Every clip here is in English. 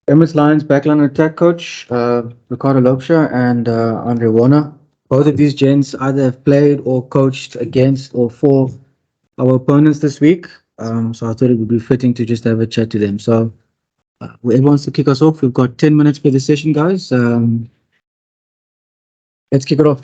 Emirates Lions backline attack coach, Ricardo Lopsha and Andre Warner. Both of these gents either have played or coached against or for our opponents this week. So I thought it would be fitting to just have a chat to them. So whoever wants to kick us off, we've got 10 minutes for the session, guys. Let's kick it off.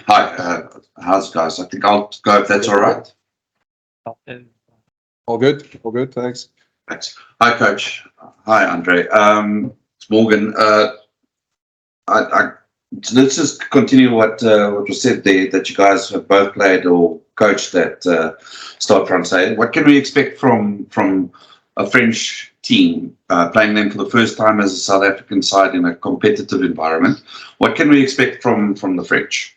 Hi, how's it, guys? I think I'll go if that's all right. All good, thanks. Thanks. Hi, Coach. Hi, Andre. It's Morgan. Let's just continue what was said there, that you guys have both played or coached at Stade Francais. What can we expect from a French team, playing them for the first time as a South African side in a competitive environment? What can we expect from the French?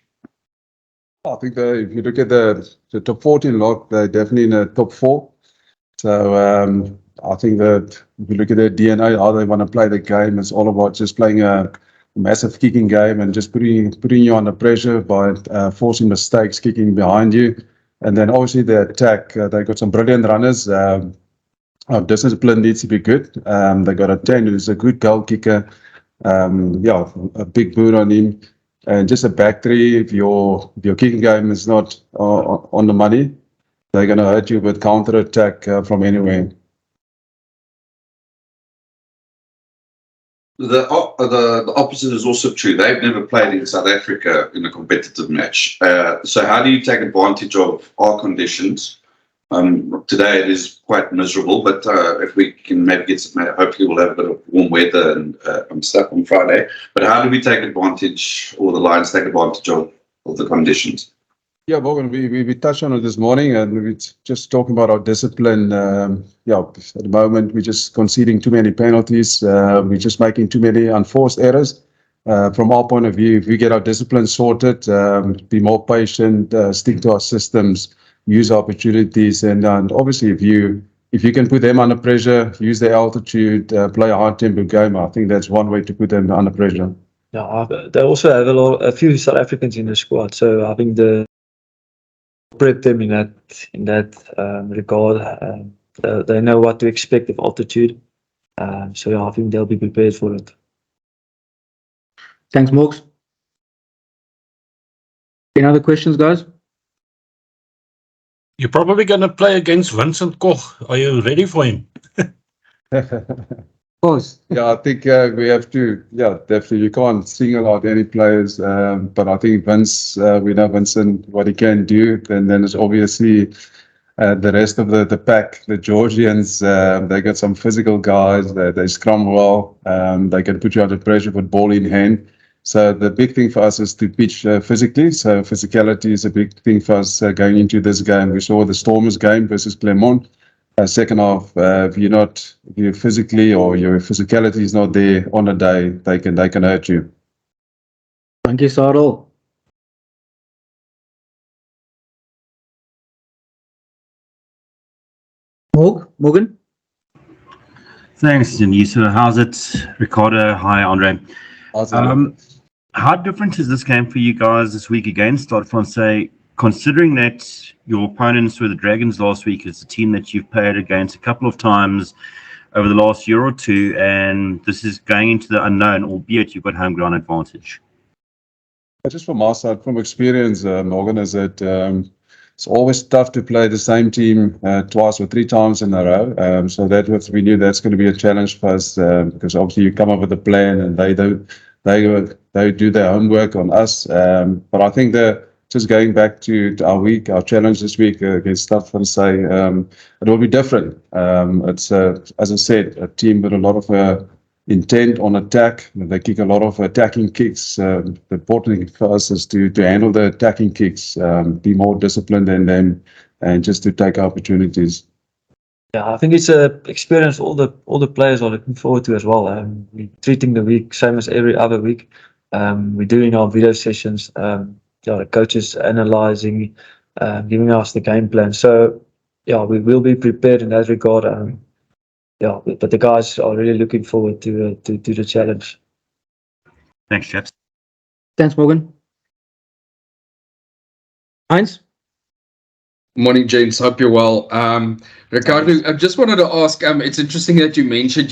I think if you look at the top 14 lot, they're definitely in the top 4. So I think that if you look at their DNA, how they want to play the game, it's all about just playing a massive kicking game and just putting you under pressure by forcing mistakes, kicking behind you. And then obviously the attack, they got some brilliant runners. Our discipline needs to be good. They got a 10 who's a good goal kicker. A big boot on him. And just a back three, if your kicking game is not on the money, they're going to hurt you with counter attack from anywhere. The opposite is also true. They've never played in South Africa in a competitive match. So how do you take advantage of our conditions? Today it is quite miserable, but if we can maybe get some, hopefully we'll have a bit of warm weather and stuff on Friday. But how do we take advantage, or the Lions take advantage of the conditions? Yeah, Morgan, we touched on it this morning, and we just talking about our discipline. At the moment we're just conceding too many penalties. We're just making too many unforced errors. From our point of view, if we get our discipline sorted, be more patient, stick to our systems, use opportunities, and obviously if you can put them under pressure, use their altitude, play a high tempo game, I think that's one way to put them under pressure. Yeah, they also have a few South Africans in the squad, so I think prep them in that regard. They know what to expect of altitude, so yeah, I think they'll be prepared for it. Thanks, Morgs. Any other questions, guys? You're probably going to play against Vincent Koch. Are you ready for him? Of course. Yeah, I think we have to. Yeah, definitely. You can't single out any players, but I think Vince, we know Vincent what he can do, and then there's obviously the rest of the pack, the Georgians. They got some physical guys. They scrum well. They can put you under pressure with ball in hand. So the big thing for us is to pitch physically. So physicality is a big thing for us going into this game. We saw the Stormers game versus Clermont. Second half, if you're physically, or your physicality is not there on a day, they can hurt you. Thank you, Sarel. Morgan? Thanks, Denise. How's it, Ricardo? Hi, Andre. How's it? How different is this game for you guys this week against Stade Francais, considering that your opponents were the Dragons last week? It's a team that you've played against a couple of times over the last year or two, and this is going into the unknown, albeit you've got home ground advantage. Just from our side, from experience, Morgan, is that it's always tough to play the same team twice or 3 times in a row. So we knew that's going to be a challenge for us, because obviously you come up with a plan and they do their homework on us. But I think that just going back to our challenge this week against Stade Francais, it will be different. It's as I said, a team with a lot of intent on attack. They kick a lot of attacking kicks. The important thing for us is to handle the attacking kicks, be more disciplined than them, and just to take opportunities. Yeah, I think it's an experience all the players are looking forward to as well. We're treating the week same as every other week. We're doing our video sessions. The coaches analyzing, giving us the game plan. So yeah, we will be prepared in that regard. But the guys are really looking forward to the challenge. Thanks, chaps. Thanks, Morgan. Heinz? Morning, gents. Hope you're well. Ricardo, I just wanted to ask, it's interesting that you mentioned,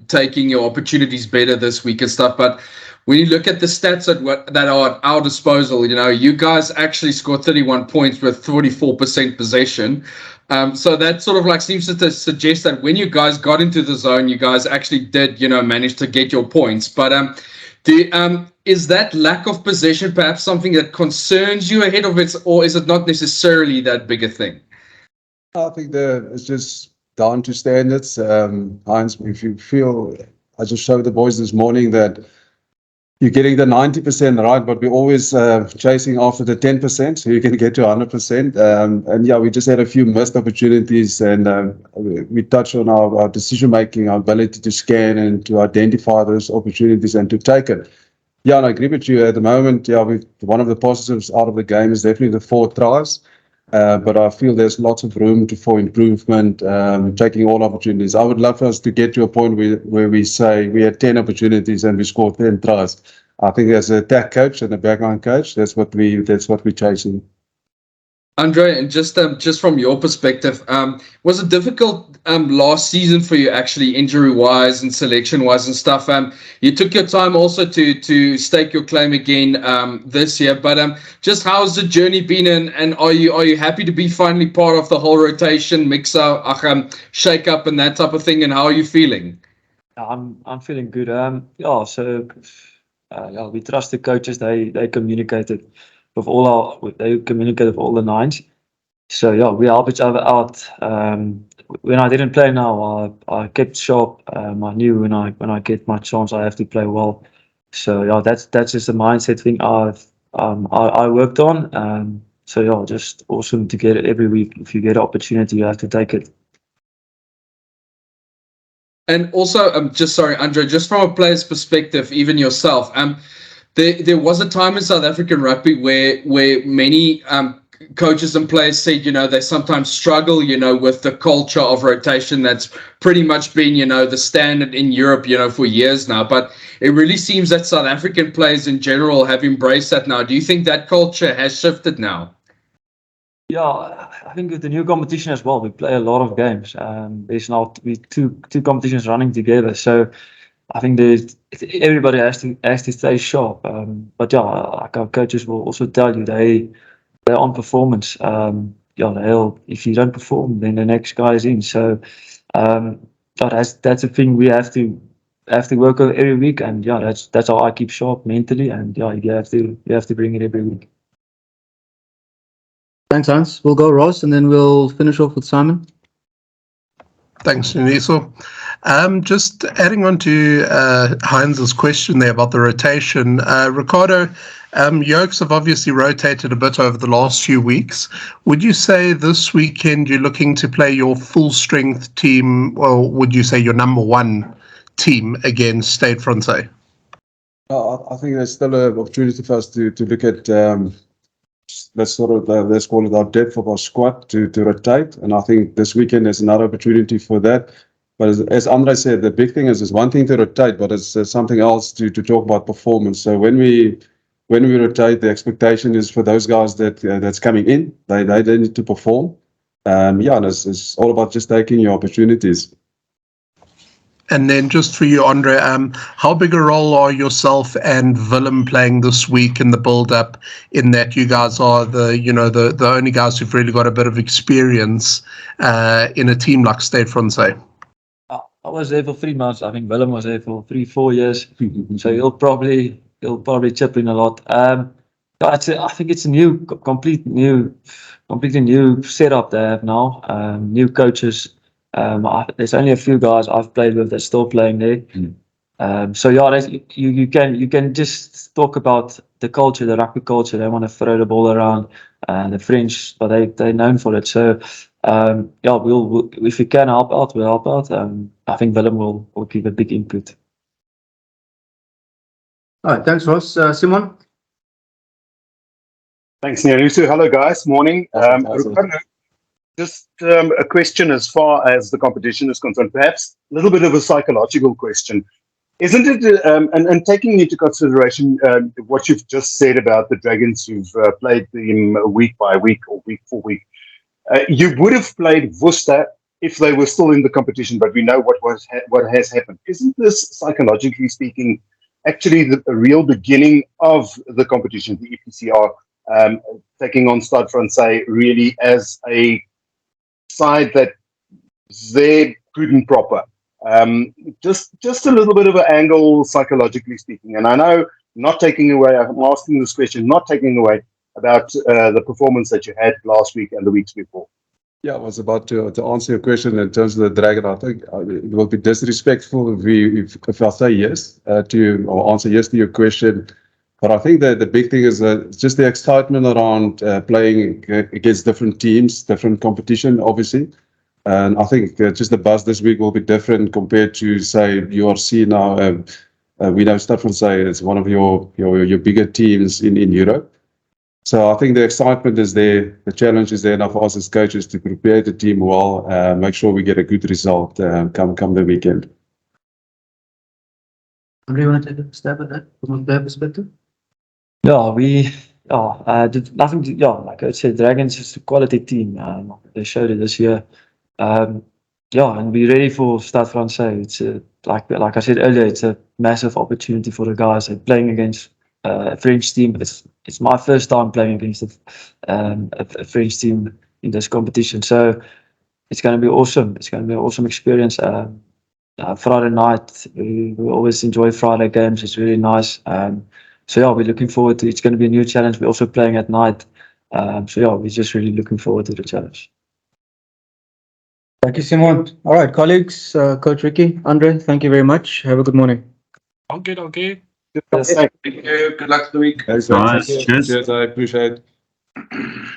taking your opportunities better this week and stuff, but when you look at the stats that are at our disposal, you guys actually scored 31 points with 44% possession. So that sort of like seems to suggest that when you guys got into the zone, you guys actually did, manage to get your points. But is that lack of possession perhaps something that concerns you ahead of it, or is it not necessarily that big a thing? I think it's just down to standards. Heinz, if you feel, I just showed the boys this morning that you're getting the 90% right, but we're always chasing after the 10%, so you can get to 100%. And yeah, we just had a few missed opportunities, and we touched on our decision making, our ability to scan and to identify those opportunities and to take it. Yeah, and I agree with you. At the moment, yeah, one of the positives out of the game is definitely the 4 tries. But I feel there's lots of room for improvement, taking all opportunities. I would love us to get to a point where we say we had 10 opportunities and we scored 10 tries. I think as an attack coach and a backline coach, that's what we're chasing. Andre, and just from your perspective, was it difficult last season for you, actually, injury-wise and selection-wise and stuff? You took your time also to stake your claim again this year, but just how's the journey been, and are you happy to be finally part of the whole rotation, mix-up, shake-up and that type of thing, and how are you feeling? I'm feeling good. We trust the coaches. They communicated with all the nines. So yeah, we help each other out. When I didn't play now, I kept sharp. I knew when I get my chance, I have to play well. So yeah, that's just a mindset thing I worked on. So yeah, just awesome to get it every week. If you get an opportunity, you have to take it. And also, just sorry, Andre, just from a player's perspective, even yourself, there was a time in South African rugby where many coaches and players said, they sometimes struggle, with the culture of rotation that's pretty much been, the standard in Europe, for years now. But it really seems that South African players in general have embraced that now. Do you think that culture has shifted now? Yeah, I think with the new competition as well, we play a lot of games. There's now two competitions running together, so I think everybody has to stay sharp. But yeah, like our coaches will also tell you they're on performance. If you don't perform, then the next guy is in. So that's a thing we have to work on every week, and yeah, that's how I keep sharp mentally. And yeah, you have to bring it every week. Thanks, Hans. We'll go Ross, and then we'll finish off with Simon. Thanks, Nuniso. Just adding on to Heinz's question there about the rotation. Ricardo, Yokes have obviously rotated a bit over the last few weeks. Would you say this weekend you're looking to play your full-strength team, or would you say your number one team against Stade Francais? I think there's still an opportunity for us to look at let's call it our depth of our squad to rotate, and I think this weekend is another opportunity for that. But as Andre said, the big thing is one thing to rotate, but it's something else to talk about performance. So when we rotate, the expectation is for those guys that's coming in, they need to perform. And it's all about just taking your opportunities. And then just for you, Andre, how big a role are yourself and Willem playing this week in the build-up, in that you guys are the only guys who've really got a bit of experience in a team like Stade Francais? I was there for 3 months. I think Willem was there for 3-4 years. So he'll probably chip in a lot. I think it's a completely new setup they have now. New coaches. There's only a few guys I've played with that's still playing there. So yeah, you can just talk about the culture, the rugby culture. They want to throw the ball around, the French, but they're known for it. So we'll if we can help out, we'll help out. I think Willem will give a big input. All right, thanks, Ross. Simon? Thanks, Nerisu. Hello, guys. Morning. Just a question as far as the competition is concerned, perhaps a little bit of a psychological question. Isn't it, and taking into consideration what you've just said about the Dragons who've played them week by week or week for week, You would have played Worcester if they were still in the competition, but we know what has happened. Isn't this, psychologically speaking, actually the real beginning of the competition, the EPCR, taking on Stade Francais really as a side that they're good and proper? Just a little bit of an angle, psychologically speaking. And I know, not taking away, I'm asking this question, not taking away about the performance that you had last week and the weeks before. Yeah, I was about to answer your question in terms of the Dragon. I think it will be disrespectful if I say yes or answer yes to your question. But I think that the big thing is just the excitement around playing against different teams, different competition, obviously. And I think just the buzz this week will be different compared to, say, URC now. We know Stade Francais is one of your bigger teams in Europe. So I think the excitement is there, the challenge is there now for us as coaches to prepare the team well, make sure we get a good result come the weekend. Andre, you want to take a stab at that from a player perspective? Like I said, Dragons is a quality team. They showed it this year. And we're ready for Stade Francais. It's like I said earlier, it's a massive opportunity for the guys. They're playing against a French team. It's my first time playing against a French team in this competition. So it's going to be awesome. It's going to be an awesome experience. Friday night, we always enjoy Friday games. It's really nice. We're looking forward to it. It's going to be a new challenge. We're also playing at night. We're just really looking forward to the challenge. Thank you, Simon. All right, colleagues, Coach Ricky, Andre, thank you very much. Have a good morning. Okay. Thank you. Good luck for the week. Thanks, Nice. Cheers. Cheers, I appreciate it.